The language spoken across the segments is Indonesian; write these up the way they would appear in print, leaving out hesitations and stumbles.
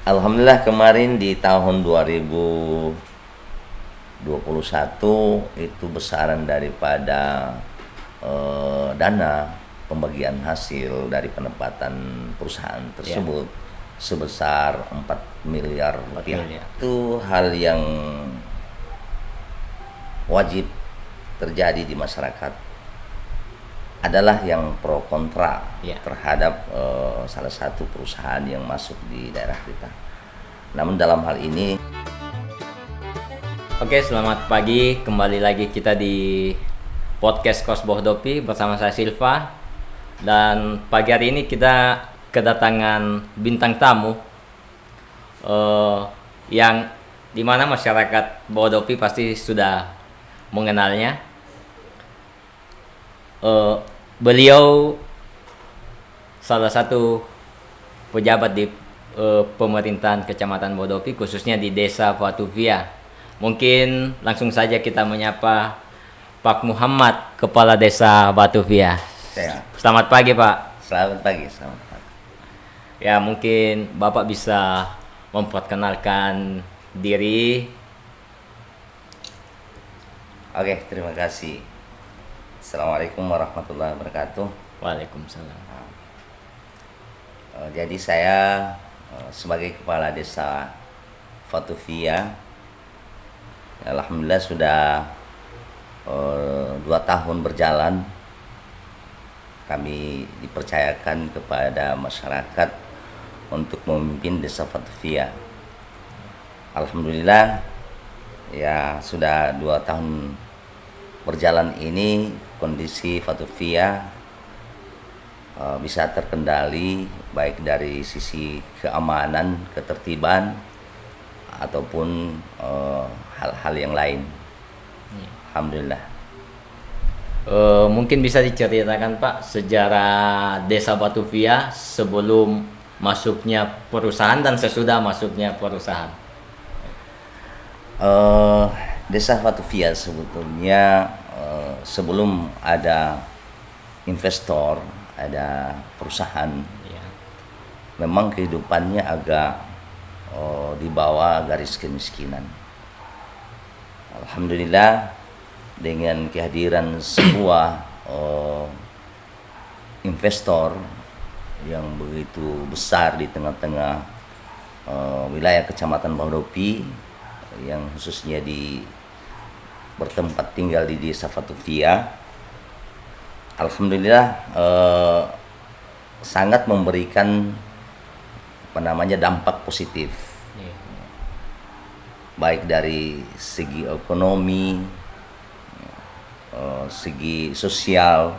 Alhamdulillah kemarin di tahun 2021 itu besaran daripada dana pembagian hasil dari penempatan perusahaan tersebut sebesar 4 miliar 4 rupiah. miliar. Itu hal yang wajib terjadi di masyarakat, adalah yang pro kontra terhadap salah satu perusahaan yang masuk di daerah kita. Namun dalam hal ini, Oke, selamat pagi. Kembali lagi kita di podcast Kos Bohdopi bersama saya Silva. Dan pagi hari ini kita kedatangan bintang tamu yang dimana masyarakat Bohdopi pasti sudah mengenalnya. Beliau salah satu pejabat di pemerintahan Kecamatan Bohdopi, khususnya di Desa Vatuvia. Mungkin langsung saja kita menyapa Pak Muhammad, Kepala Desa Vatuvia. Selamat pagi, Pak. selamat pagi. Ya, mungkin Bapak bisa memperkenalkan diri. Oke, terima kasih. Assalamualaikum warahmatullahi wabarakatuh. Waalaikumsalam. Jadi saya sebagai Kepala Desa Vatuvia, alhamdulillah sudah 2 tahun berjalan. Kami dipercayakan kepada masyarakat untuk memimpin Desa Vatuvia. Alhamdulillah ya, sudah 2 tahun berjalan ini kondisi Vatuvia bisa terkendali, baik dari sisi keamanan, ketertiban, ataupun hal-hal yang lain. Alhamdulillah. Mungkin bisa diceritakan, Pak, sejarah Desa Vatuvia sebelum masuknya perusahaan dan sesudah masuknya perusahaan. Desa Vatuvia sebetulnya sebelum ada investor, ada perusahaan, memang kehidupannya agak di bawah garis kemiskinan. Alhamdulillah dengan kehadiran sebuah investor yang begitu besar di tengah-tengah wilayah Kecamatan Bohdopi, yang khususnya bertempat tinggal di Desa Vatuvia, alhamdulillah sangat memberikan dampak positif, baik dari segi ekonomi, segi sosial.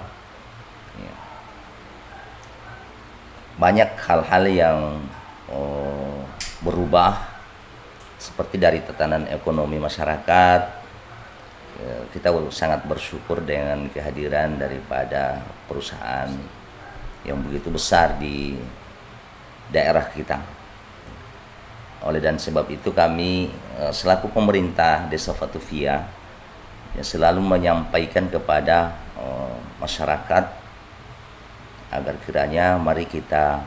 Banyak hal-hal yang berubah, seperti dari tatanan ekonomi masyarakat. Kita sangat bersyukur dengan kehadiran daripada perusahaan yang begitu besar di daerah kita. Oleh dan sebab itu kami selaku pemerintah Desa Vatuvia selalu menyampaikan kepada masyarakat agar kiranya mari kita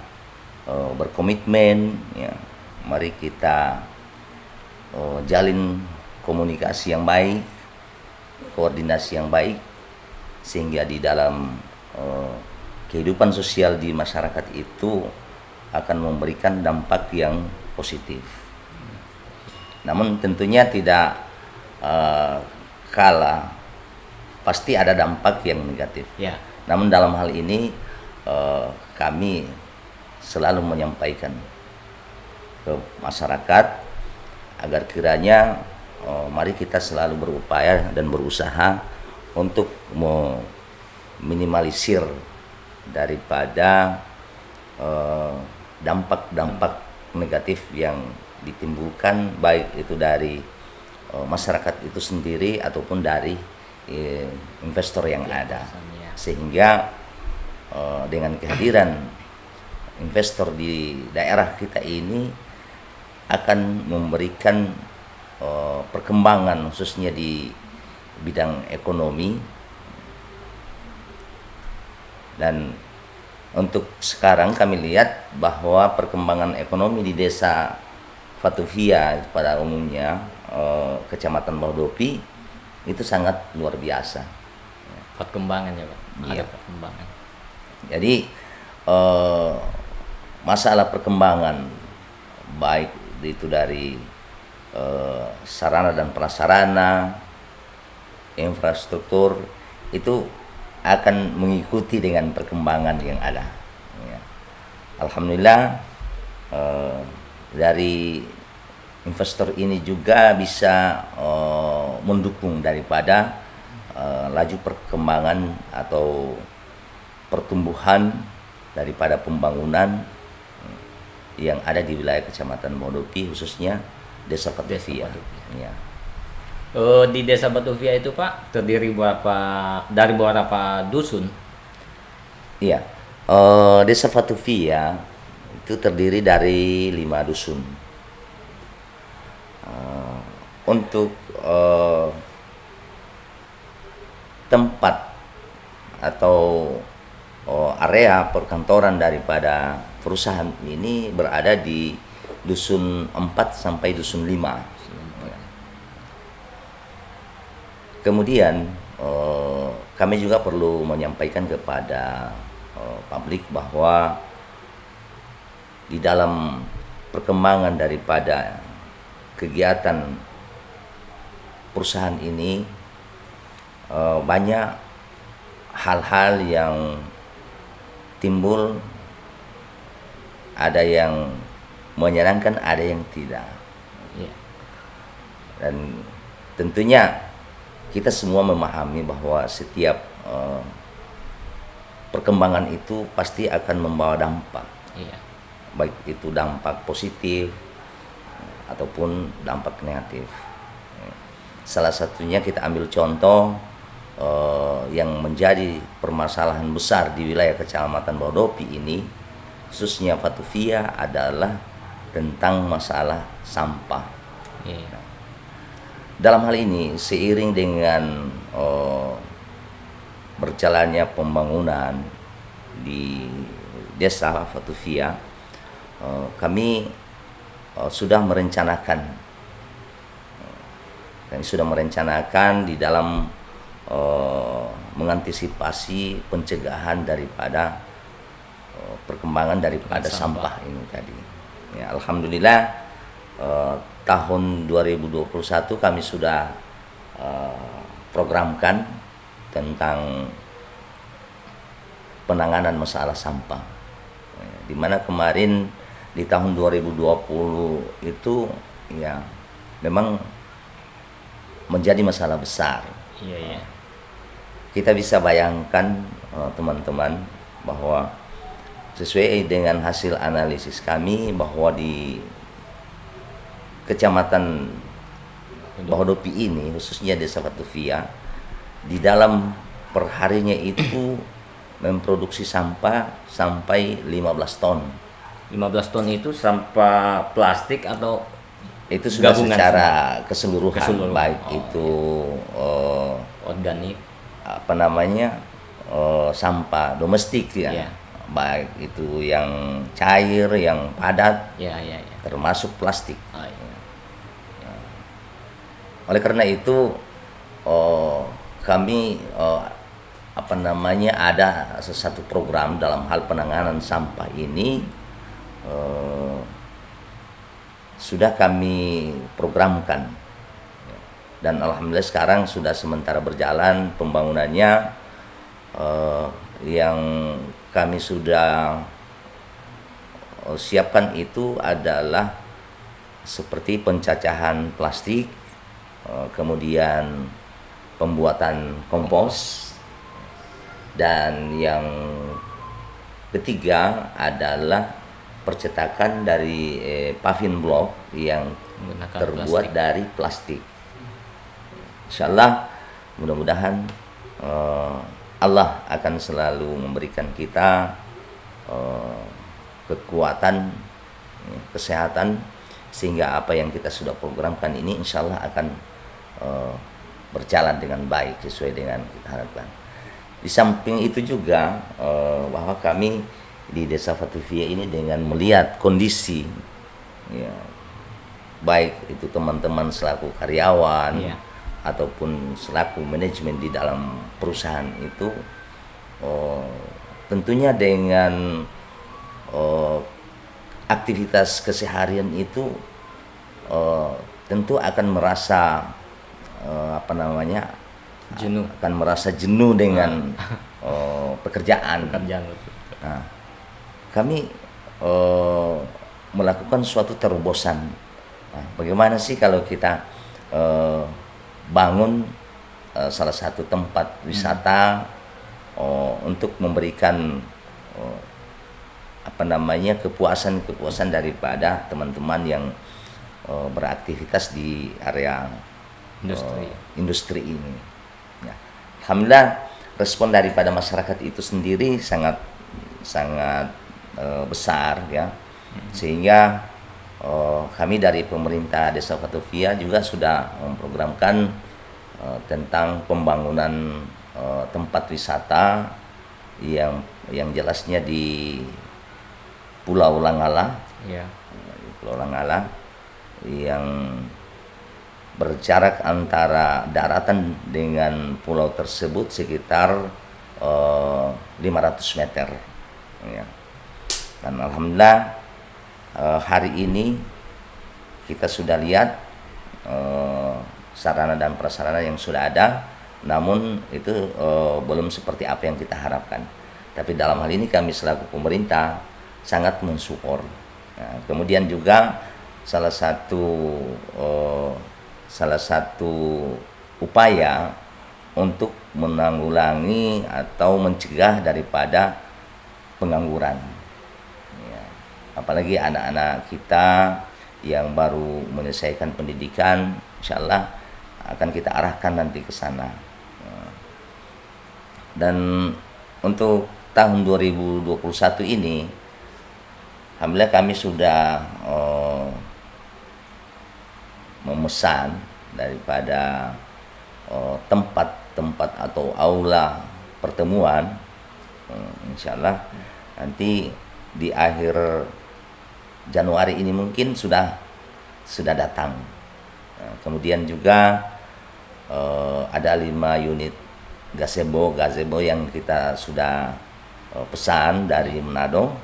berkomitmen, mari kita jalin komunikasi yang baik, koordinasi yang baik, sehingga di dalam kehidupan sosial di masyarakat itu akan memberikan dampak yang positif. Namun tentunya tidak kalah pasti ada dampak yang negatif. Namun dalam hal ini kami selalu menyampaikan ke masyarakat agar kiranya mari kita selalu berupaya dan berusaha untuk meminimalisir daripada dampak-dampak negatif yang ditimbulkan, baik itu dari masyarakat itu sendiri ataupun dari investor yang ada. Sehingga dengan kehadiran investor di daerah kita ini akan memberikan perkembangan khususnya di bidang ekonomi. Dan untuk sekarang kami lihat bahwa perkembangan ekonomi di Desa Fatuvia pada umumnya Kecamatan Bahodopi itu sangat luar biasa. Perkembangan ya Pak. Iya. Ada perkembangan. Jadi masalah perkembangan baik itu dari sarana dan prasarana, infrastruktur itu akan mengikuti dengan perkembangan yang ada. Ya. Alhamdulillah dari investor ini juga bisa mendukung daripada laju perkembangan atau pertumbuhan daripada pembangunan yang ada di wilayah Kecamatan Bahodopi, khususnya Desa Fatuvia. Ya. Di Desa Batuvia itu Pak terdiri dari berapa dusun? Iya, Desa Fatuvia itu terdiri dari 5 dusun. Untuk tempat atau area perkantoran daripada perusahaan ini berada di dusun 4 sampai dusun 5. Kemudian kami juga perlu menyampaikan kepada publik bahwa di dalam perkembangan daripada kegiatan perusahaan ini banyak hal-hal yang timbul, ada yang menyenangkan, ada yang tidak. Dan tentunya kita semua memahami bahwa setiap perkembangan itu pasti akan membawa dampak, baik itu dampak positif ataupun dampak negatif. Salah satunya kita ambil contoh yang menjadi permasalahan besar di wilayah Kecamatan Bahodopi ini, khususnya Fatuvia, adalah tentang masalah sampah. Dalam hal ini, seiring dengan berjalannya pembangunan di Desa Fatuvia, kami sudah merencanakan di dalam mengantisipasi pencegahan daripada perkembangan daripada sampah ini tadi. Ya, alhamdulillah tahun 2021 kami sudah programkan tentang penanganan masalah sampah, di mana kemarin di tahun 2020 itu ya memang menjadi masalah besar. Kita bisa bayangkan teman-teman bahwa sesuai dengan hasil analisis kami bahwa di Kecamatan Bahodopi ini, khususnya Desa Fatuvia, di dalam perharinya itu memproduksi sampah sampai 15 ton. 15 ton itu sampah plastik atau itu sudah gabungan secara keseluruhan, baik itu organik, sampah domestik ya. Baik itu yang cair, yang padat, termasuk plastik. Oleh karena itu kami ada satu program dalam hal penanganan sampah ini, sudah kami programkan, dan alhamdulillah sekarang sudah sementara berjalan pembangunannya. Yang kami sudah siapkan itu adalah seperti pencacahan plastik, kemudian pembuatan kompos, dan yang ketiga adalah percetakan dari paving block yang terbuat dari plastik. Insyaallah, mudah-mudahan Allah akan selalu memberikan kita kekuatan, kesehatan, sehingga apa yang kita sudah programkan ini insyaallah akan berjalan dengan baik sesuai dengan kita harapkan. Di samping itu juga bahwa kami di Desa Fatuvia ini dengan melihat kondisi baik itu teman-teman selaku karyawan Iya. ataupun selaku manajemen di dalam perusahaan itu, tentunya dengan aktivitas keseharian itu tentu akan merasa Jenuh. akan merasa jenuh dengan pekerjaan. Kerjaan. Nah, kami melakukan suatu terobosan. Nah, bagaimana sih kalau kita bangun salah satu tempat wisata untuk memberikan kepuasan daripada teman-teman yang beraktivitas di area industri ini. Ya. Alhamdulillah respon daripada masyarakat itu sendiri sangat besar ya, sehingga kami dari pemerintah Desa Vattovia juga sudah memprogramkan tentang pembangunan tempat wisata yang jelasnya di Pulau Langala, Pulau Langala yang berjarak antara daratan dengan pulau tersebut sekitar 500 meter. Ya. Dan alhamdulillah hari ini kita sudah lihat sarana dan prasarana yang sudah ada, namun itu belum seperti apa yang kita harapkan. Tapi dalam hal ini kami selaku pemerintah sangat mensupport. Nah, kemudian juga salah satu upaya untuk menanggulangi atau mencegah daripada pengangguran. Ya, apalagi anak-anak kita yang baru menyelesaikan pendidikan, insya Allah akan kita arahkan nanti ke sana. Dan untuk tahun 2021 ini, alhamdulillah kami sudah memesan daripada tempat-tempat atau aula pertemuan. Insya Allah nanti di akhir Januari ini mungkin sudah datang. Kemudian juga ada 5 unit gazebo yang kita sudah pesan dari Manado.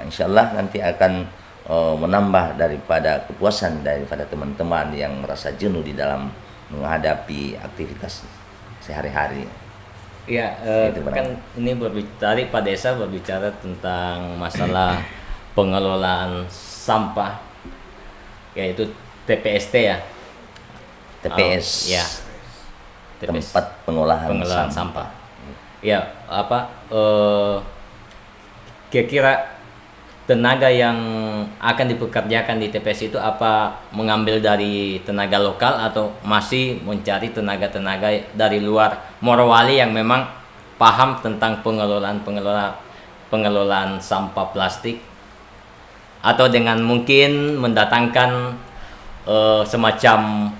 Insya Allah nanti akan menambah daripada kepuasan daripada teman-teman yang merasa jenuh di dalam menghadapi aktivitas sehari-hari. Iya, kan ini tadi Pak Desa berbicara tentang masalah pengelolaan sampah, yaitu TPST ya. TPS. Ya. Tempat pengolahan sampah. Ya, kira-kira tenaga yang akan dipekerjakan di TPS itu apa mengambil dari tenaga lokal atau masih mencari tenaga-tenaga dari luar Morowali yang memang paham tentang pengelolaan sampah plastik, atau dengan mungkin mendatangkan semacam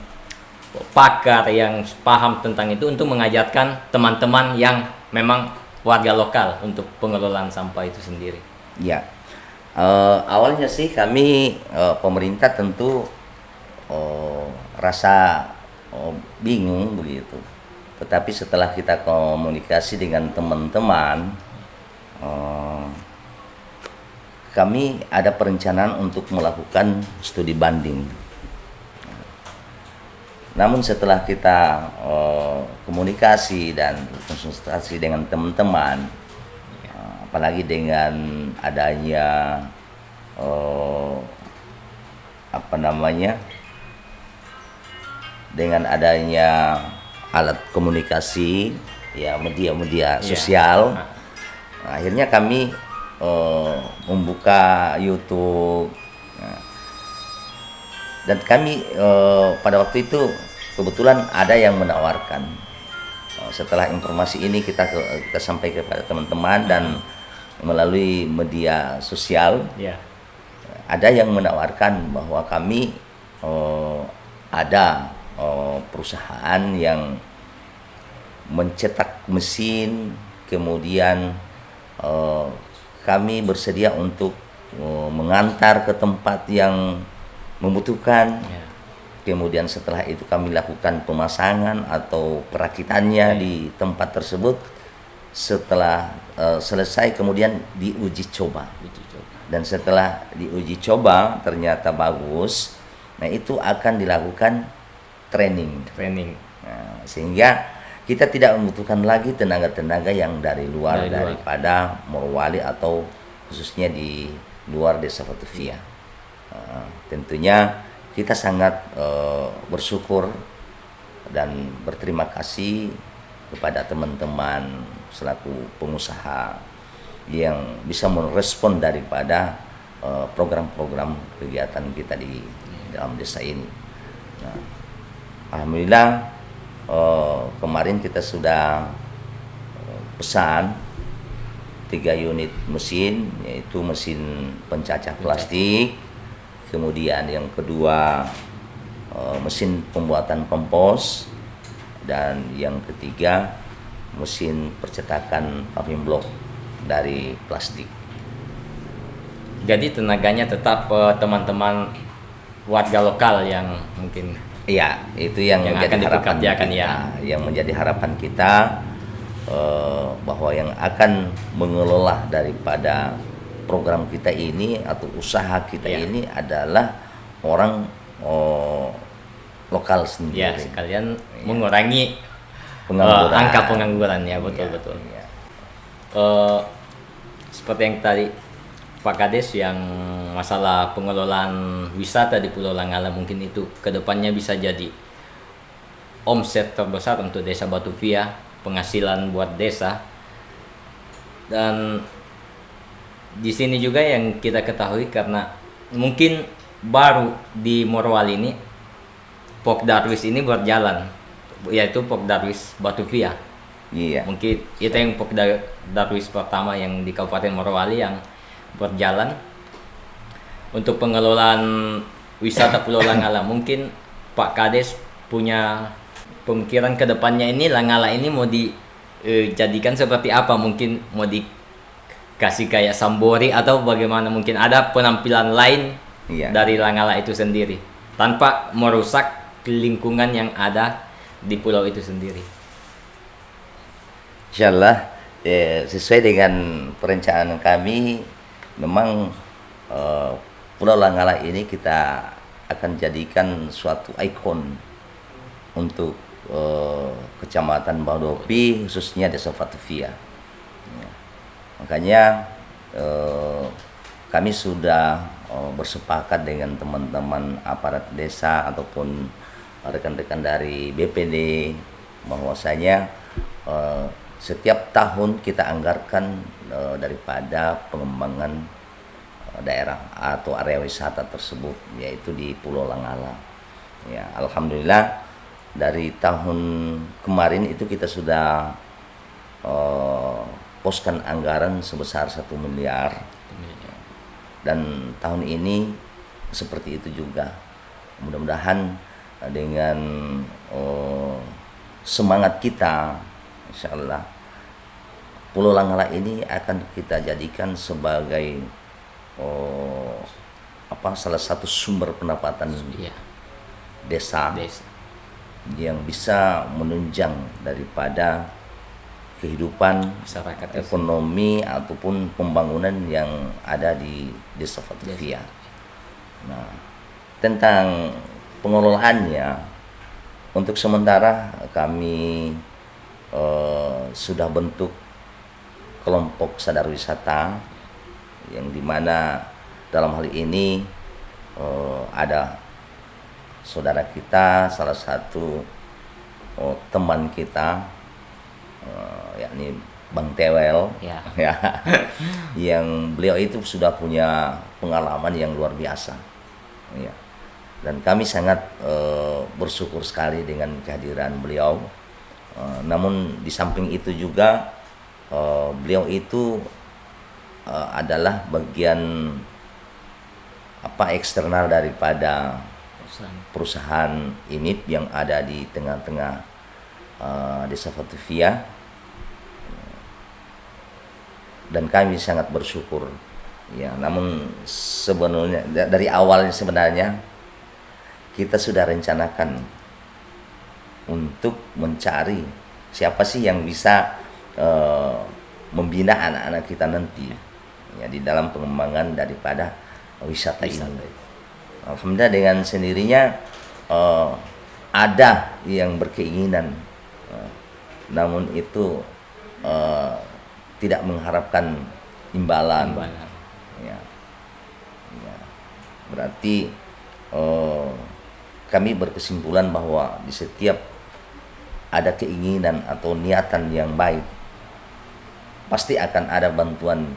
pakar yang paham tentang itu untuk mengajarkan teman-teman yang memang warga lokal untuk pengelolaan sampah itu sendiri. Ya, awalnya sih kami pemerintah tentu rasa bingung begitu. Tetapi setelah kita komunikasi dengan teman-teman, kami ada perencanaan untuk melakukan studi banding. Namun setelah kita komunikasi dan konsultasi dengan teman-teman, apalagi dengan adanya dengan adanya alat komunikasi ya, media sosial, akhirnya kami membuka YouTube. Dan kami pada waktu itu kebetulan ada yang menawarkan. Setelah informasi ini kita sampaikan kepada teman-teman dan melalui media sosial, ada yang menawarkan bahwa kami ada perusahaan yang mencetak mesin, kemudian kami bersedia untuk mengantar ke tempat yang membutuhkan. Kemudian setelah itu kami lakukan pemasangan atau perakitannya di tempat tersebut. Setelah selesai kemudian diuji coba. Dan setelah diuji coba ternyata bagus, nah itu akan dilakukan training. Nah, sehingga kita tidak membutuhkan lagi tenaga-tenaga yang dari luar daripada Morowali atau khususnya di luar Desa Vatuvia. Tentunya kita sangat bersyukur dan berterima kasih kepada teman-teman selaku pengusaha yang bisa merespon daripada program-program kegiatan kita di dalam desa ini. Nah, alhamdulillah kemarin kita sudah pesan 3 unit mesin, yaitu mesin pencacah plastik. Kemudian yang kedua mesin pembuatan kompos, dan yang ketiga mesin percetakan paving block dari plastik. Jadi tenaganya tetap teman-teman warga lokal yang mungkin itu yang menjadi harapan kita, yang menjadi harapan kita bahwa yang akan mengelola daripada program kita ini atau usaha kita ini adalah orang lokal sendiri. Sekalian mengurangi angka pengangguran, betul. Seperti yang tadi Pak Kades, yang masalah pengelolaan wisata di Pulau Langala, mungkin itu kedepannya bisa jadi omset terbesar untuk Desa Vatuvia, penghasilan buat desa. Dan di sini juga yang kita ketahui, karena mungkin baru di Morowali ini Pok Darwis ini berjalan, yaitu Pok Darwis Vatuvia. Mungkin itu yang Pok Darwis pertama yang di Kabupaten Morowali yang berjalan untuk pengelolaan wisata Pulau Langala. Mungkin Pak Kades punya pemikiran ke depannya ini Langala ini mau dijadikan seperti apa? Mungkin mau dikasih kayak Sambori atau bagaimana? Mungkin ada penampilan lain dari Langala itu sendiri tanpa merusak lingkungan yang ada di pulau itu sendiri. Insyaallah sesuai dengan perencanaan kami, memang Pulau Langala ini kita akan jadikan suatu ikon untuk Kecamatan Bahodopi, khususnya Desa Vatuvia. Makanya kami sudah bersepakat dengan teman-teman aparat desa ataupun rekan-rekan dari BPD bahwasanya setiap tahun kita anggarkan daripada pengembangan daerah atau area wisata tersebut, yaitu di Pulau Langala. Alhamdulillah dari tahun kemarin itu kita sudah poskan anggaran sebesar 1 miliar, dan tahun ini seperti itu juga. Mudah-mudahan dengan semangat kita, insyaallah Pulau Langala ini akan kita jadikan sebagai salah satu sumber pendapatan desa yang bisa menunjang daripada kehidupan masyarakat, ekonomi ataupun pembangunan yang ada di Desa Vatuvia. Nah, tentang pengelolaannya, untuk sementara kami sudah bentuk kelompok sadar wisata, yang dimana dalam hal ini ada saudara kita, salah satu teman kita, yakni Bang Tewel, yang beliau itu sudah punya pengalaman yang luar biasa, dan kami sangat bersyukur sekali dengan kehadiran beliau. Namun di samping itu juga beliau itu adalah bagian eksternal daripada perusahaan IMIP yang ada di tengah-tengah Desa Vatuvia, dan kami sangat bersyukur. Namun sebenarnya dari awalnya sebenarnya kita sudah rencanakan untuk mencari siapa sih yang bisa membina anak-anak kita nanti ya di dalam pengembangan daripada wisata ini. Alhamdulillah dengan sendirinya ada yang berkeinginan, namun itu tidak mengharapkan imbalan. Ya. Ya. Berarti kami berkesimpulan bahwa di setiap ada keinginan atau niatan yang baik, pasti akan ada bantuan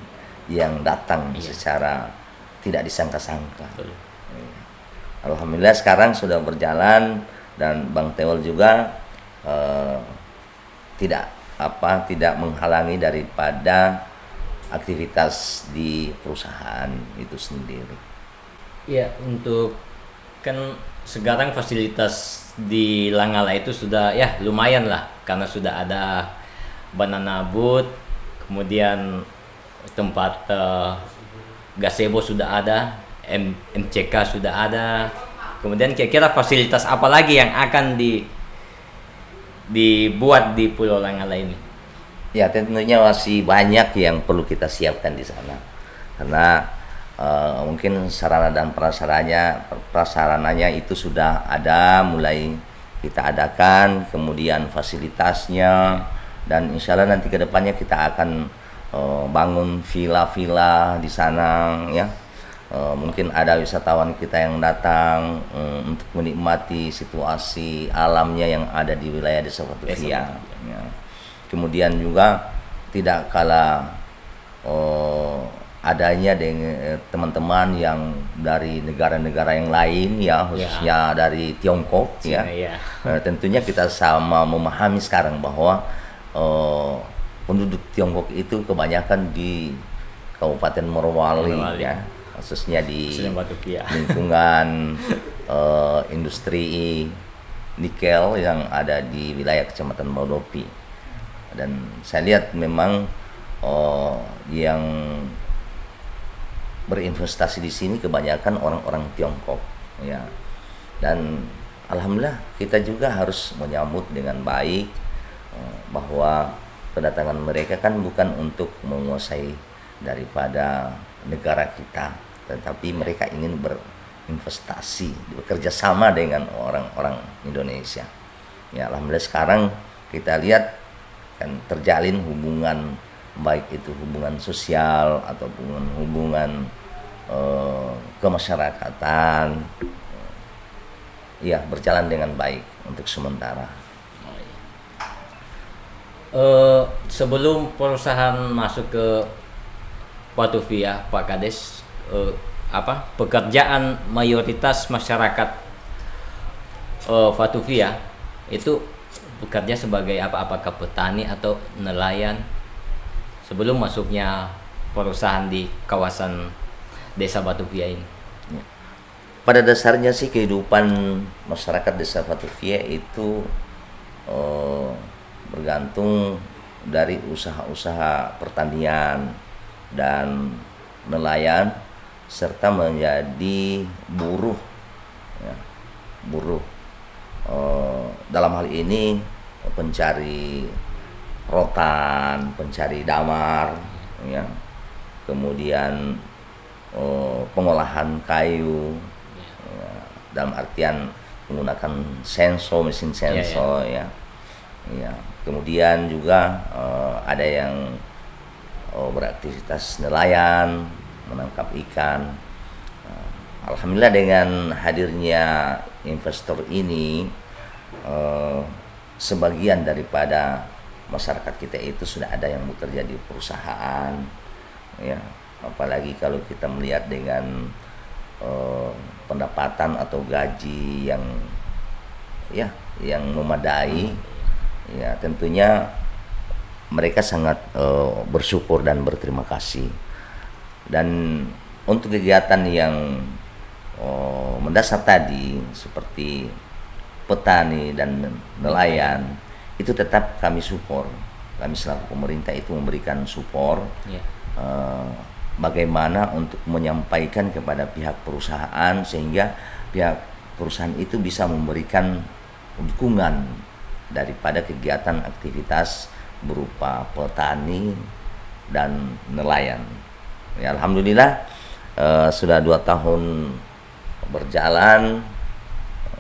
yang datang secara tidak disangka-sangka. Alhamdulillah sekarang sudah berjalan dan Bang Teol juga tidak menghalangi daripada aktivitas di perusahaan itu sendiri. Ya, untuk kan sekarang fasilitas di Langala itu sudah ya lumayan lah, karena sudah ada banana boat, kemudian tempat gazebo sudah ada, MCK sudah ada, kemudian kira-kira fasilitas apa lagi yang akan dibuat di Pulau Langala ini? Ya tentunya masih banyak yang perlu kita siapkan di sana, karena mungkin sarana dan prasarananya itu sudah ada, mulai kita adakan, kemudian fasilitasnya, dan insya Allah nanti kedepannya kita akan bangun villa-villa di sana ya. Mungkin ada wisatawan kita yang datang untuk menikmati situasi alamnya yang ada di wilayah Desa Vatuvia ya. Kemudian juga tidak kalah adanya dengan teman-teman yang dari negara-negara yang lain ya, khususnya dari Tiongkok ya. Tentunya kita sama memahami sekarang bahwa penduduk Tiongkok itu kebanyakan di Kabupaten Morowali ya, khususnya di lingkungan industri nikel yang ada di wilayah Kecamatan Maudopi. Dan saya lihat memang yang berinvestasi di sini kebanyakan orang-orang Tiongkok ya, dan alhamdulillah kita juga harus menyambut dengan baik bahwa kedatangan mereka kan bukan untuk menguasai daripada negara kita, tetapi mereka ingin berinvestasi, bekerja sama dengan orang-orang Indonesia ya. Alhamdulillah sekarang kita lihat kan terjalin hubungan, baik itu hubungan sosial atau hubungan kemasyarakatan ya, berjalan dengan baik untuk sementara. Sebelum perusahaan masuk ke Vatuvia, Pak Kades, pekerjaan mayoritas masyarakat Vatuvia itu bekerja sebagai apa? Apakah petani atau nelayan sebelum masuknya perusahaan di kawasan Desa Vatuvia ini? Pada dasarnya sih kehidupan masyarakat Desa Vatuvia itu bergantung dari usaha-usaha pertanian dan nelayan, serta menjadi buruh ya, buruh dalam hal ini pencari rotan, pencari damar ya, kemudian pengolahan kayu ya, dalam artian menggunakan mesin senso ya. Ya, kemudian juga ada yang beraktivitas nelayan, menangkap ikan. Alhamdulillah dengan hadirnya investor ini, sebagian daripada masyarakat kita itu sudah ada yang bekerja di perusahaan ya, apalagi kalau kita melihat dengan pendapatan atau gaji yang memadai ya, tentunya mereka sangat bersyukur dan berterima kasih. Dan untuk kegiatan yang mendasar tadi seperti petani dan nelayan itu tetap kami support. Kami selaku pemerintah itu memberikan support bagaimana untuk menyampaikan kepada pihak perusahaan sehingga pihak perusahaan itu bisa memberikan dukungan daripada kegiatan aktivitas berupa petani dan nelayan. Ya, alhamdulillah sudah 2 tahun berjalan,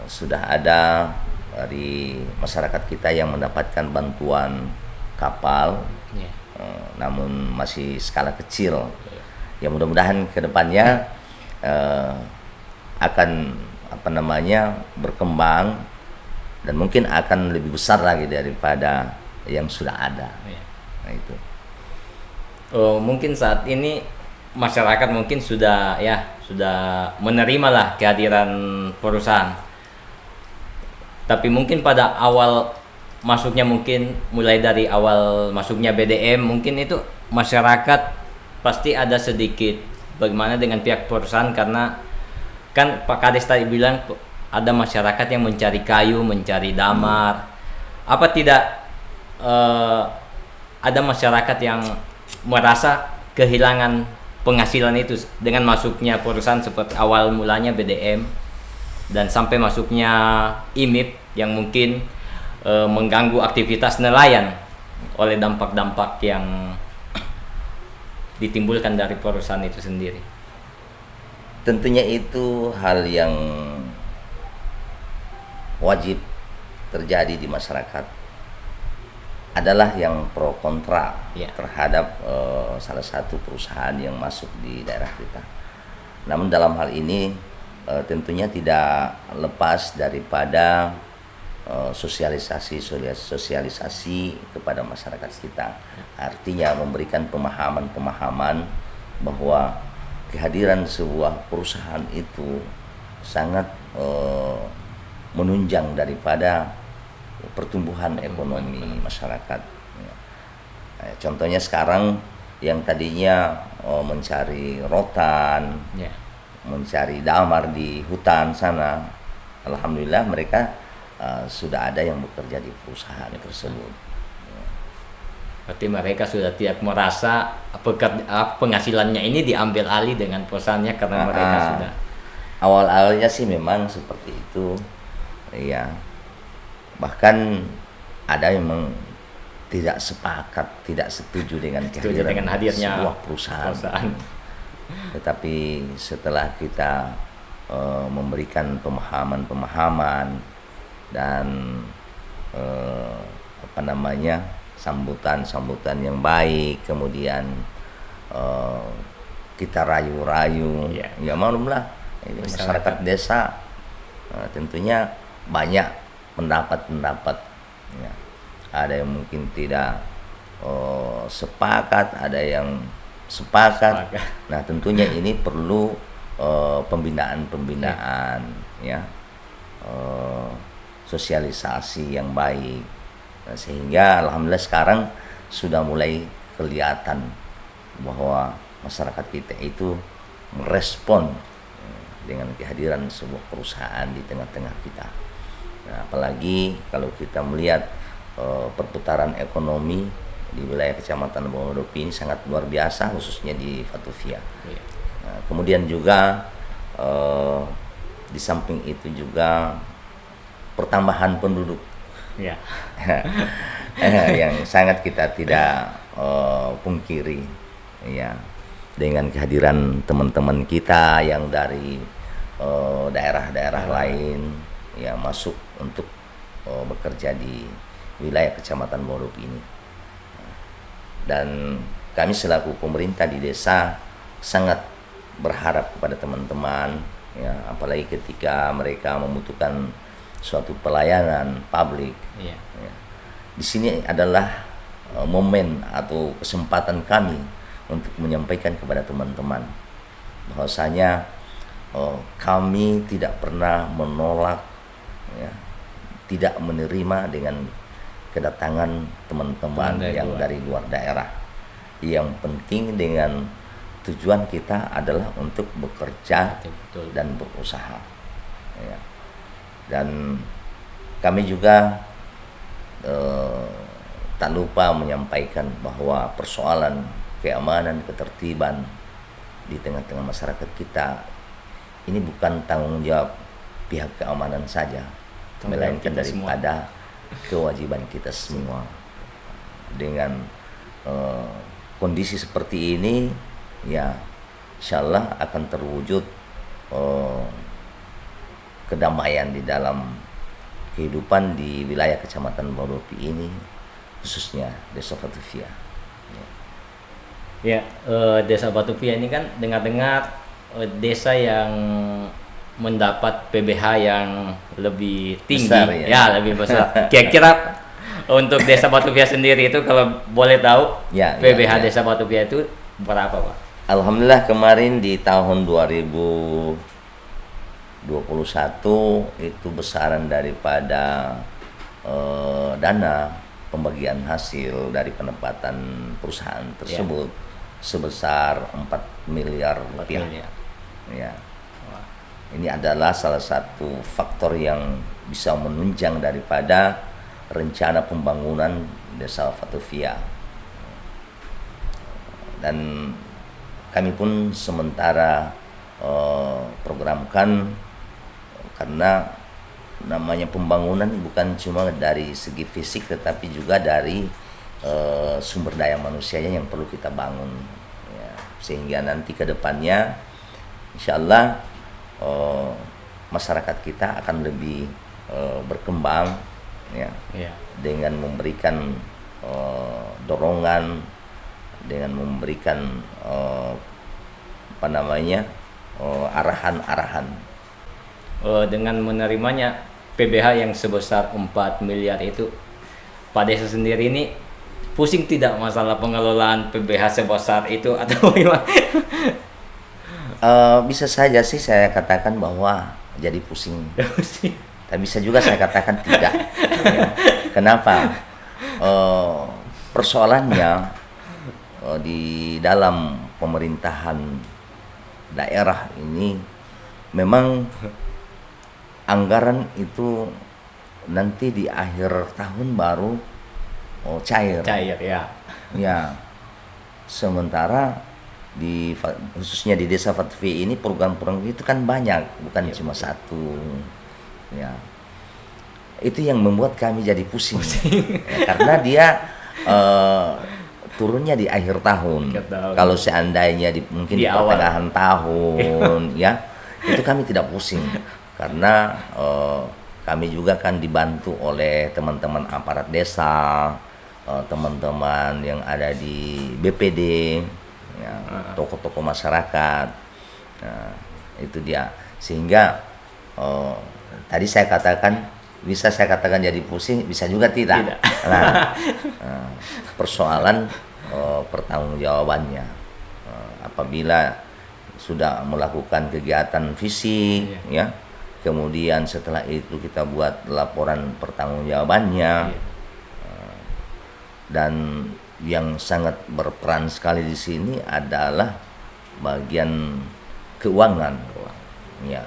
sudah ada dari masyarakat kita yang mendapatkan bantuan kapal, namun masih skala kecil. Ya, mudah-mudahan kedepannya akan berkembang dan mungkin akan lebih besar lagi daripada yang sudah ada. Nah, itu. Mungkin saat ini masyarakat mungkin sudah menerima lah kehadiran perusahaan. Tapi mungkin pada awal masuknya, mungkin mulai dari awal masuknya BDM, mungkin itu masyarakat pasti ada sedikit bagaimana dengan pihak perusahaan, karena kan Pak Kades tadi bilang ada masyarakat yang mencari kayu, mencari damar. Apa tidak ada masyarakat yang merasa kehilangan penghasilan itu dengan masuknya perusahaan seperti awal mulanya BDM dan sampai masuknya IMIP yang mungkin mengganggu aktivitas nelayan oleh dampak-dampak yang ditimbulkan dari perusahaan itu sendiri? Tentunya itu hal yang wajib terjadi di masyarakat, adalah yang pro kontra terhadap salah satu perusahaan yang masuk di daerah kita. Namun dalam hal ini tentunya tidak lepas daripada sosialisasi kepada masyarakat kita. Artinya memberikan pemahaman bahwa kehadiran sebuah perusahaan itu sangat menunjang daripada pertumbuhan ekonomi masyarakat. Contohnya sekarang yang tadinya mencari rotan, mencari damar di hutan sana, alhamdulillah mereka sudah ada yang bekerja di perusahaan tersebut. Berarti mereka sudah tidak merasa penghasilannya ini diambil alih dengan perusahaannya, karena mereka sudah awal-awalnya sih memang seperti itu, ya. Bahkan ada yang tidak sepakat, tidak setuju dengan hadirnya sebuah perusahaan. Tetapi setelah kita memberikan pemahaman dan sambutan yang baik, kemudian kita rayu-rayu, ya maklumlah ini masyarakat desa tentunya banyak pendapat, ya. Ada yang mungkin tidak sepakat, ada yang sepakat. Nah, tentunya ini perlu pembinaan, ya, sosialisasi yang baik. Nah, sehingga alhamdulillah sekarang sudah mulai kelihatan bahwa masyarakat kita itu merespon dengan kehadiran sebuah perusahaan di tengah-tengah kita. Nah, apalagi kalau kita melihat perputaran ekonomi di wilayah Kecamatan Bawahdopi ini sangat luar biasa, khususnya di Vatuvia. Nah, kemudian juga di samping itu juga pertambahan penduduk yang sangat kita tidak pungkiri, ya, dengan kehadiran teman-teman kita yang dari daerah-daerah lain, ya, masuk untuk bekerja di wilayah Kecamatan Bawahdopi ini. Dan kami selaku pemerintah di desa sangat berharap kepada teman-teman, ya, apalagi ketika mereka membutuhkan suatu pelayanan publik. Ya. Di sini adalah momen atau kesempatan kami untuk menyampaikan kepada teman-teman bahwasanya kami tidak pernah menolak, ya, tidak menerima dengan kedatangan teman-teman yang dari luar daerah. Yang penting dengan tujuan kita adalah untuk bekerja dan berusaha, ya. Dan kami juga tak lupa menyampaikan bahwa persoalan keamanan, ketertiban di tengah-tengah masyarakat kita ini bukan tanggung jawab pihak keamanan saja, Tanggung jawab melainkan kita semua. daripada kewajiban kita semua. Dengan kondisi seperti ini, ya insyaallah akan terwujud kedamaian di dalam kehidupan di wilayah Kecamatan Bahodopi ini, khususnya Desa Vatuvia. Ya, Desa Vatuvia ini kan dengar-dengar desa yang mendapat PBH yang lebih tinggi, Besar, ya. lebih besar. Kira-kira untuk Desa Vatuvia sendiri itu kalau boleh tahu Ya, PBH ya. Desa Vatuvia itu berapa, Pak? Alhamdulillah kemarin di tahun 2021 itu besaran daripada dana pembagian hasil dari penempatan perusahaan tersebut sebesar 4 miliar 4 rupiah. miliar. Ya. Ini adalah salah satu faktor yang bisa menunjang daripada rencana pembangunan Desa Vatuvia. Dan kami pun sementara programkan, karena namanya pembangunan bukan cuma dari segi fisik tetapi juga dari sumber daya manusianya yang perlu kita bangun, ya. Sehingga nanti ke depannya insyaallah masyarakat kita akan lebih berkembang, ya, dengan memberikan dorongan, dengan memberikan arahan-arahan. Dengan menerimanya PBH yang sebesar 4 miliar itu, Pak Desa sendiri ini pusing tidak masalah pengelolaan PBH sebesar itu atau bagaimana? Bisa saja sih saya katakan bahwa jadi pusing, tapi bisa juga saya katakan tidak. Ya. Kenapa? Persoalannya di dalam pemerintahan daerah ini memang anggaran itu nanti di akhir tahun baru cair. Ya. Ya. Sementara khususnya di Desa Vatuvia ini program-program itu kan banyak, bukan cuma satu. Ya. Itu yang membuat kami jadi pusing. Ya, karena dia turunnya di akhir tahun. Kalau seandainya mungkin di pertengahan tahun, ya, itu kami tidak pusing, karena kami juga kan dibantu oleh teman-teman aparat desa, teman-teman yang ada di BPD, ya, tokoh-tokoh masyarakat. Nah, itu dia. Sehingga tadi saya katakan, bisa saya katakan jadi pusing, bisa juga tidak. Nah, persoalan pertanggungjawabannya. Apabila sudah melakukan kegiatan fisik, ya, kemudian setelah itu kita buat laporan pertanggungjawabannya, dan yang sangat berperan sekali di sini adalah bagian keuangan, ya.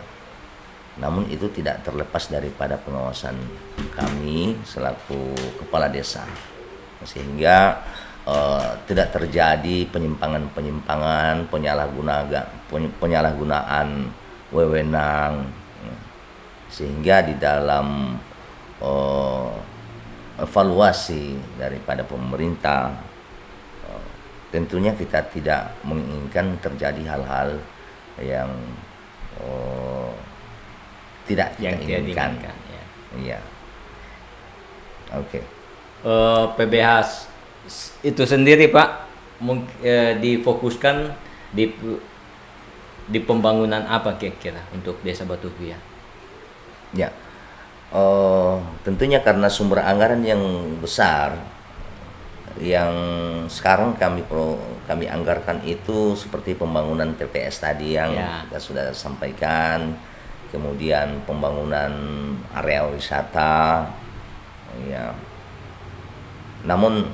Namun itu tidak terlepas daripada pengawasan kami selaku kepala desa, sehingga tidak terjadi penyimpangan-penyimpangan, penyalahgunaan wewenang, sehingga di dalam evaluasi daripada pemerintah tentunya kita tidak menginginkan terjadi hal-hal yang tidak kita inginkan. Iya. Oke. PBH itu sendiri, Pak, difokuskan di pembangunan apa kira-kira untuk Desa Vatuvia? Ya. Tentunya karena sumber anggaran yang besar yang sekarang kami anggarkan itu seperti pembangunan TPS tadi yang kita sudah sampaikan, kemudian pembangunan area wisata, ya. Namun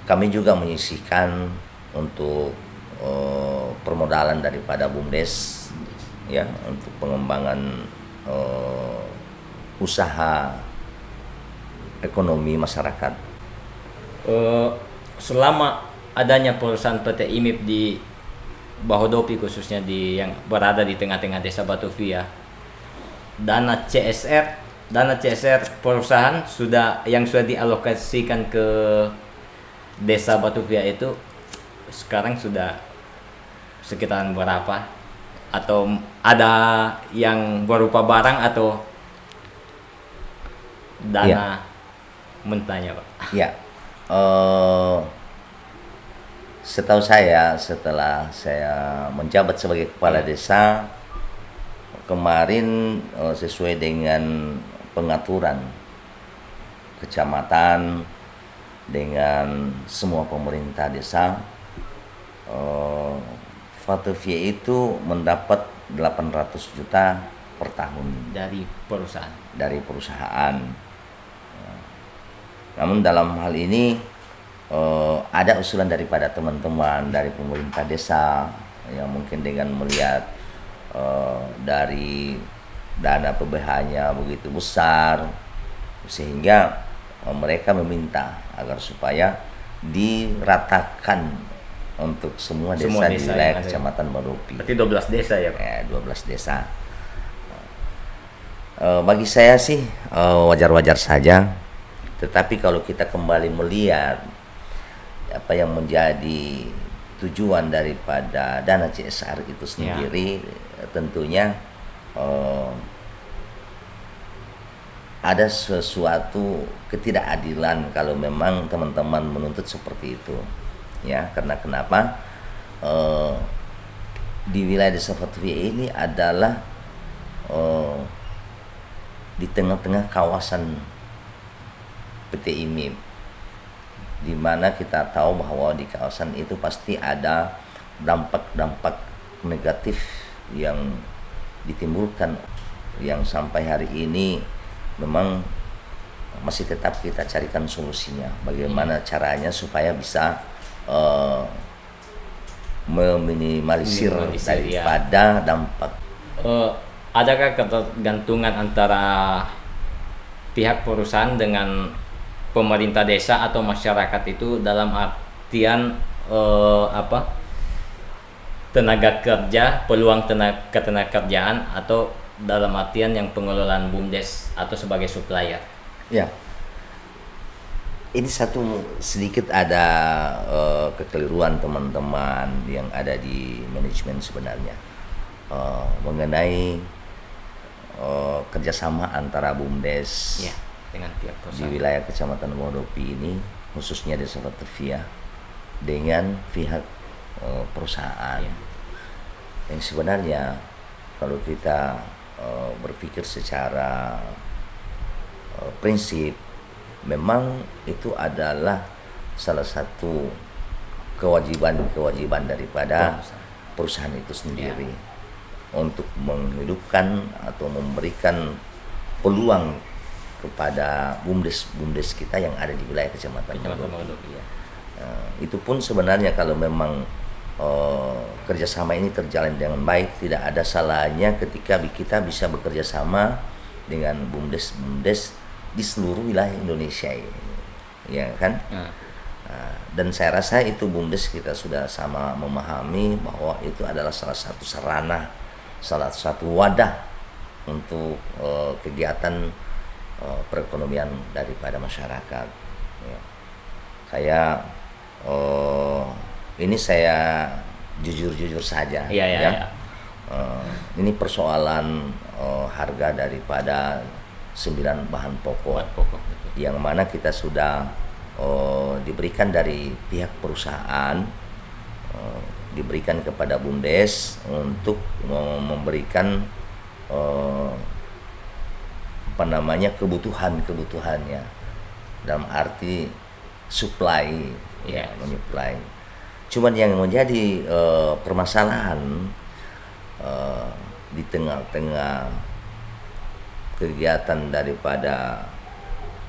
kami juga menyisihkan untuk permodalan daripada BUMDes, ya, untuk pengembangan usaha ekonomi masyarakat. Selama adanya perusahaan PT IMIP di Bahodopi, khususnya yang berada di tengah-tengah Desa Vatuvia, dana CSR perusahaan yang sudah dialokasikan ke Desa Batuvia itu sekarang sudah sekitaran berapa? Atau ada yang berupa barang atau dana mentahnya, Pak? Ya, setahu saya setelah saya menjabat sebagai kepala desa kemarin, sesuai dengan pengaturan kecamatan dengan semua pemerintah desa, Batuvia itu mendapat 800 juta per tahun Dari perusahaan. dari perusahaan. Namun dalam hal ini ada usulan daripada teman-teman dari pemerintah desa yang mungkin dengan melihat dari dana PBH-nya begitu besar, sehingga mereka meminta agar supaya diratakan untuk semua desa di wilayah Kecamatan Badopi. Berarti 12 desa ya, Pak? Ya, 12 desa. Bagi saya sih wajar-wajar saja. Tetapi kalau kita kembali melihat apa yang menjadi tujuan daripada dana CSR itu sendiri, tentunya ada sesuatu ketidakadilan kalau memang teman-teman menuntut seperti itu, ya. Karena kenapa? Di wilayah Desa Batuvia ini adalah di tengah-tengah kawasan PT IMIP, di mana kita tahu bahwa di kawasan itu pasti ada dampak-dampak negatif yang ditimbulkan, yang sampai hari ini memang masih tetap kita carikan solusinya. Bagaimana caranya supaya bisa meminimalisir daripada dampak. Adakah ketergantungan antara pihak perusahaan dengan pemerintah desa atau masyarakat itu dalam artian tenaga kerja, peluang ketenaga kerjaan, atau dalam artian yang pengelolaan BUMDes atau sebagai supplier? Ya, ini sedikit ada kekeliruan teman-teman yang ada di manajemen sebenarnya mengenai kerjasama antara BUMDes dengan pihak di wilayah Kecamatan Badopi ini, khususnya Desa Batuvia, dengan pihak perusahaan. Yang sebenarnya kalau kita berpikir secara prinsip, memang itu adalah salah satu kewajiban daripada perusahaan itu sendiri, untuk menghidupkan atau memberikan peluang kepada BUMDes kita yang ada di wilayah Kecamatan Badopi. Itu pun sebenarnya kalau memang kerjasama ini terjalin dengan baik, tidak ada salahnya ketika kita bisa bekerja sama dengan BUMDes di seluruh wilayah Indonesia ini, ya kan? Dan saya rasa itu BUMDes kita sudah sama memahami bahwa itu adalah salah satu sarana, salah satu wadah untuk kegiatan perekonomian daripada masyarakat. Ya. Ini saya jujur saja, ini persoalan harga daripada 9 bahan pokok yang mana kita sudah diberikan dari pihak perusahaan, diberikan kepada BUMDes untuk memberikan kebutuhannya dalam arti supply, menyuplai. Cuman yang menjadi permasalahan di tengah-tengah kegiatan daripada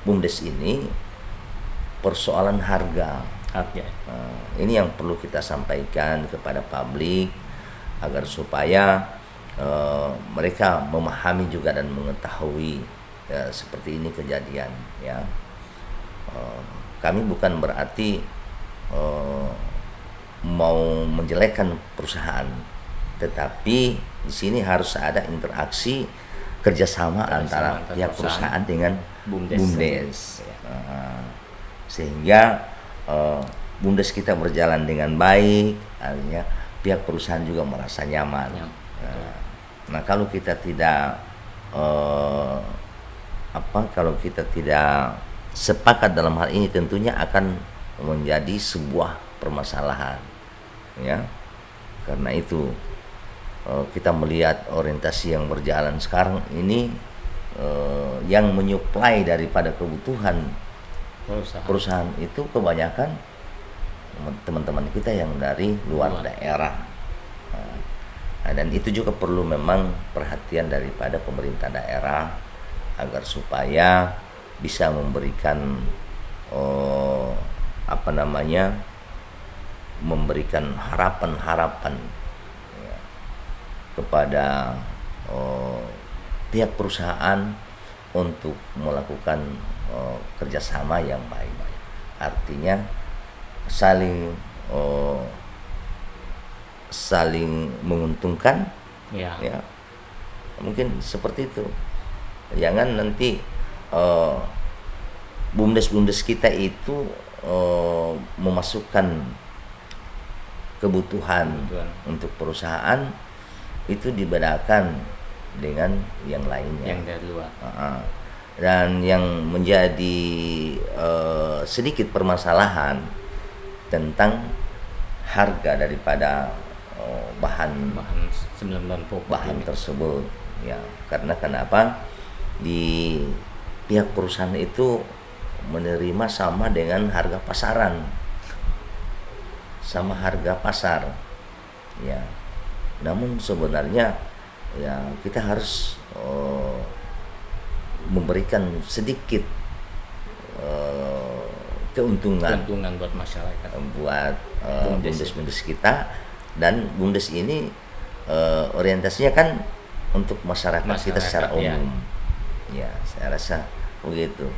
BUMDes ini, persoalan harga. Ini yang perlu kita sampaikan kepada publik agar supaya mereka memahami juga dan mengetahui seperti ini kejadian, ya. Kami bukan berarti mau menjelekkan perusahaan, tetapi di sini harus ada interaksi kerjasama antara pihak perusahaan dengan BUMDes. BUMDes. Sehingga BUMDes kita berjalan dengan baik, artinya pihak perusahaan juga merasa nyaman. Nah, kalau kita tidak kalau kita tidak sepakat dalam hal ini, tentunya akan menjadi sebuah permasalahan, ya. Karena itu kita melihat orientasi yang berjalan sekarang ini yang menyuplai daripada kebutuhan perusahaan itu kebanyakan teman-teman kita yang dari luar daerah. Dan itu juga perlu memang perhatian daripada pemerintah daerah agar supaya bisa memberikan memberikan harapan-harapan kepada pihak perusahaan untuk melakukan kerjasama yang baik. Artinya saling menguntungkan, ya mungkin seperti itu. Jangan nanti BUMDes kita itu memasukkan kebutuhan untuk perusahaan itu dibedakan dengan yang lainnya, yang dari luar. Dan yang menjadi sedikit permasalahan tentang harga daripada bahan tersebut, ya. Karena kenapa di pihak perusahaan itu menerima sama dengan harga pasaran, sama harga pasar, ya. Namun sebenarnya ya kita harus memberikan sedikit keuntungan buat masyarakat, buat BUMDes kita. Dan BUMDes ini orientasinya kan untuk masyarakat kita secara umum, ya saya rasa begitu.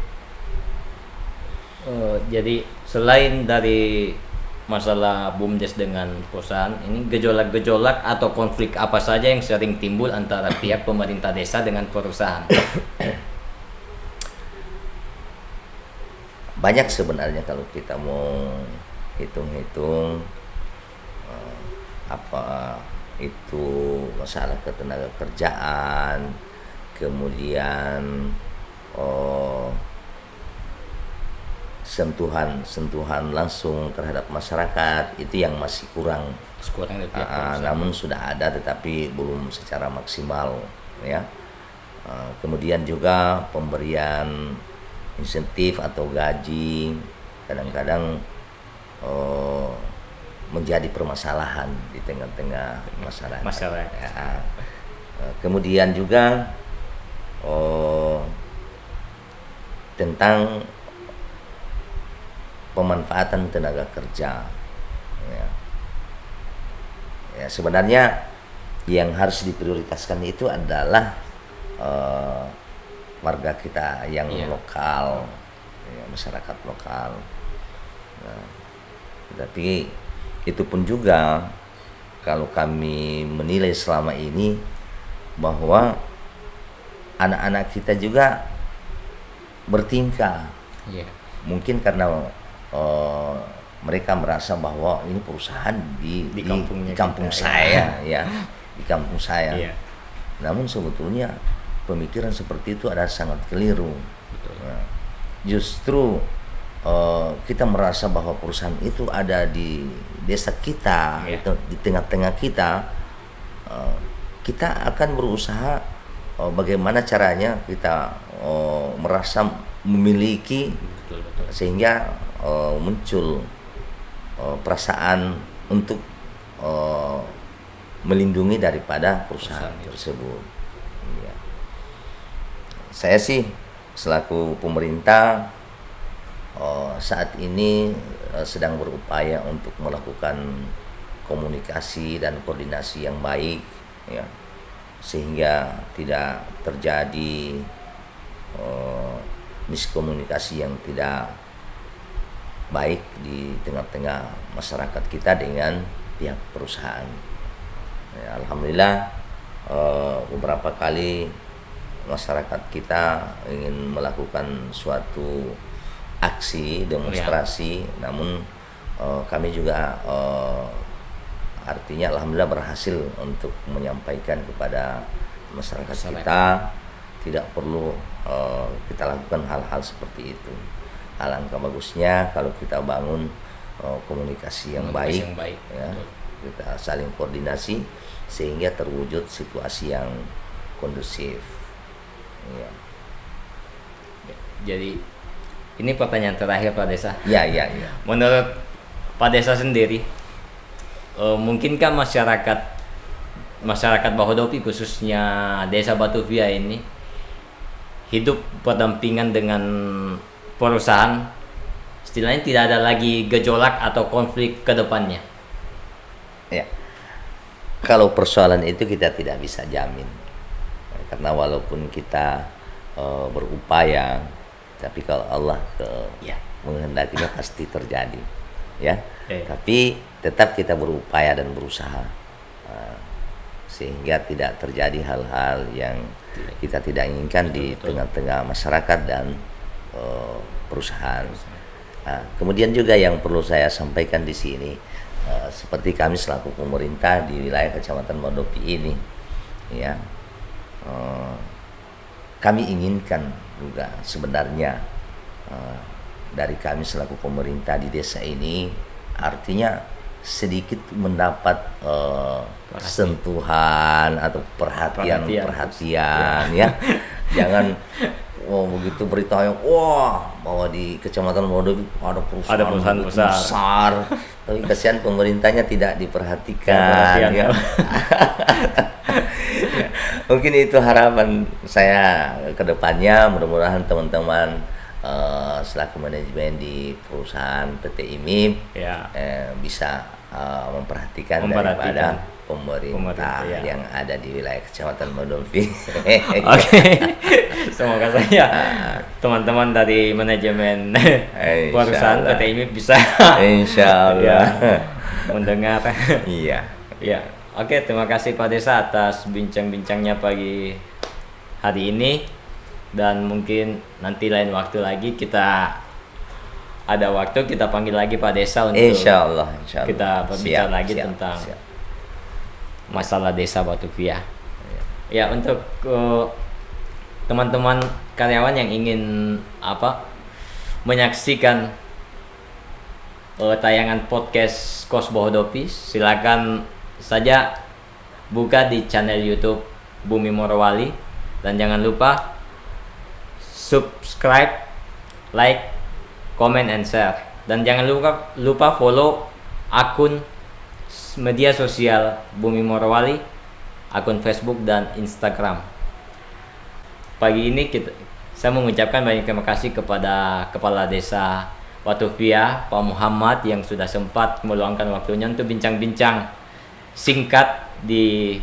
Jadi selain dari masalah BUMDes dengan perusahaan ini, gejolak-gejolak atau konflik apa saja yang sering timbul antara pihak pemerintah desa dengan perusahaan? Banyak sebenarnya kalau kita mau hitung-hitung, apa itu masalah ketenaga kerjaan, kemudian sentuhan langsung terhadap masyarakat itu yang masih kurang. Namun sudah ada tetapi belum secara maksimal, ya. Kemudian juga pemberian insentif atau gaji kadang-kadang menjadi permasalahan di tengah-tengah masyarakat. Ya. Kemudian juga tentang pemanfaatan tenaga kerja, ya sebenarnya yang harus diprioritaskan itu adalah warga kita yang lokal, ya, masyarakat lokal. Nah, tapi itu pun juga kalau kami menilai selama ini bahwa anak-anak kita juga bertingkah, mungkin karena mereka merasa bahwa ini perusahaan di kampung saya, ya di kampung saya. Namun sebetulnya pemikiran seperti itu adalah sangat keliru. Nah, justru kita merasa bahwa perusahaan itu ada di desa kita, itu di tengah-tengah kita. Kita akan berusaha bagaimana caranya kita merasa memiliki, sehingga muncul perasaan untuk melindungi daripada perusahaan tersebut. Ya. Saya sih selaku pemerintah saat ini sedang berupaya untuk melakukan komunikasi dan koordinasi yang baik, ya, sehingga tidak terjadi miskomunikasi yang tidak baik di tengah-tengah masyarakat kita dengan pihak perusahaan. Ya, alhamdulillah beberapa kali masyarakat kita ingin melakukan suatu aksi demonstrasi, namun kami juga artinya alhamdulillah berhasil untuk menyampaikan kepada masyarakat kita tidak perlu kita lakukan hal-hal seperti itu. Alangkah bagusnya kalau kita bangun komunikasi yang baik, ya, kita saling koordinasi sehingga terwujud situasi yang kondusif. Ya. Jadi ini pertanyaan terakhir Pak Desa. Ya. Menurut Pak Desa sendiri, mungkinkah masyarakat Bahodopi khususnya Desa Batuvia ini hidup berdampingan dengan perusahaan, istilahnya tidak ada lagi gejolak atau konflik ke depannya? Ya, kalau persoalan itu kita tidak bisa jamin, karena walaupun kita berupaya, tapi kalau Allah menghendakinya pasti terjadi, ya. Tapi tetap kita berupaya dan berusaha sehingga tidak terjadi hal-hal yang kita tidak inginkan di tengah-tengah masyarakat dan perusahaan. Kemudian juga yang perlu saya sampaikan di sini, seperti kami selaku pemerintah di wilayah Kecamatan Bahodopi ini, ya, kami inginkan juga sebenarnya dari kami selaku pemerintah di desa ini, artinya sedikit mendapat sentuhan atau perhatian ya. Jangan begitu berita yang bahwa di Kecamatan Bahodopi ada perusahaan besar, tapi kasihan pemerintahnya tidak diperhatikan, ya. Mungkin itu harapan saya ke depannya, mudah-mudahan teman-teman selaku manajemen di perusahaan PT IMIP bisa memperhatikan daripada pemerintah yang ada di wilayah Kecamatan Bahodopi. Oke. Semoga saja teman-teman dari manajemen perusahaan PT IMIP bisa insyaallah mendengar. Iya. Ya. Oke, terima kasih Pak Desa atas bincang-bincangnya pagi hari ini, dan mungkin nanti lain waktu lagi kita ada waktu kita panggil lagi Pak Desa untuk insyaallah. Kita berbicara lagi tentang masalah Desa Batuvia. Ya, untuk teman-teman karyawan yang ingin menyaksikan tayangan podcast Kos Bahodopi, silakan saja buka di channel YouTube Bumi Morowali, dan jangan lupa subscribe, like, comment, and share, dan jangan lupa follow akun media sosial Bumi Morowali, akun Facebook dan Instagram. Pagi ini saya mengucapkan banyak terima kasih kepada Kepala Desa Batuvia, Pak Muhammad, yang sudah sempat meluangkan waktunya untuk bincang-bincang singkat di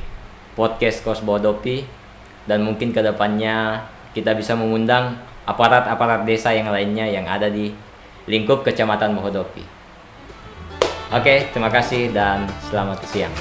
podcast Kos Bahodopi, dan mungkin kedepannya kita bisa mengundang aparat-aparat desa yang lainnya yang ada di lingkup Kecamatan Bahodopi. Oke, terima kasih dan selamat siang.